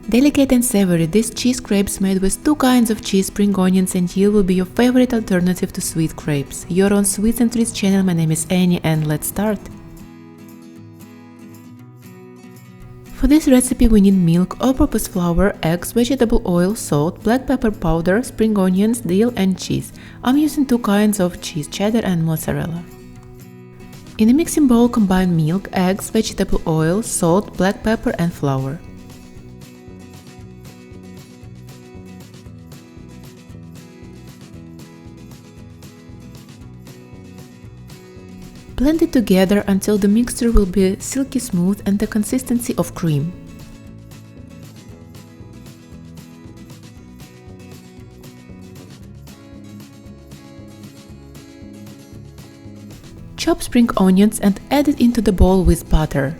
Delicate and savory, these cheese crepes made with 2 kinds of cheese, spring onions and dill will be your favorite alternative to sweet crepes. You're on Sweets and Treats channel, my name is Annie and let's start! For this recipe we need milk, all-purpose flour, eggs, vegetable oil, salt, black pepper powder, spring onions, dill and cheese. I'm using 2 kinds of cheese, cheddar and mozzarella. In a mixing bowl combine milk, eggs, vegetable oil, salt, black pepper and flour. Blend it together until the mixture will be silky smooth and the consistency of cream. Chop spring onions and add it into the bowl with butter.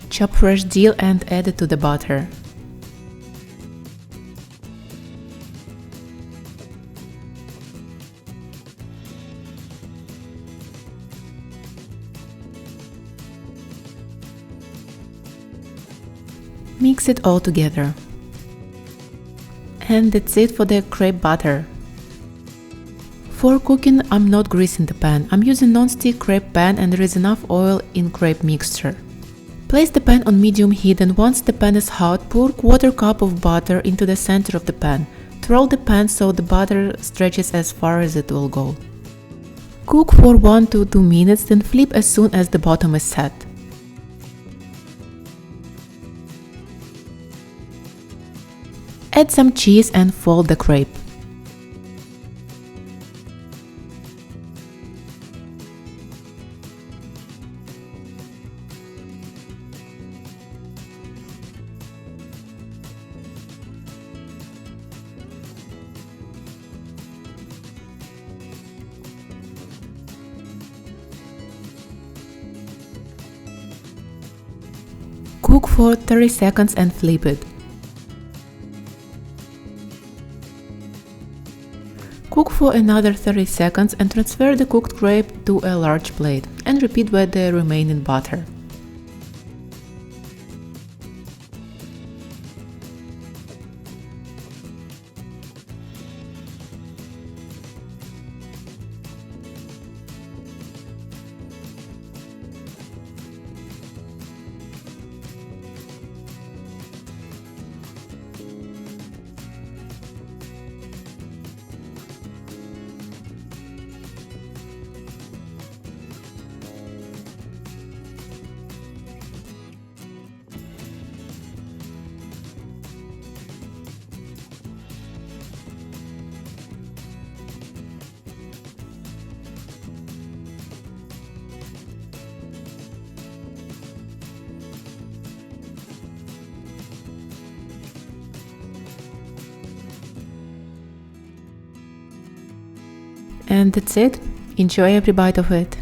Chop fresh dill and add it to the butter. Mix it all together. And that's it for the crepe batter. For cooking, I'm not greasing the pan. I'm using non-stick crepe pan and there is enough oil in crepe mixture. Place the pan on medium heat and once the pan is hot, pour 1/4 cup of butter into the center of the pan. Twirl the pan so the butter stretches as far as it will go. Cook for 1 to 2 minutes, then flip as soon as the bottom is set. Add some cheese and fold the crepe. Cook for 30 seconds and flip it. Cook for another 30 seconds and transfer the cooked crepe to a large plate and repeat with the remaining butter. And that's it. Enjoy every bite of it.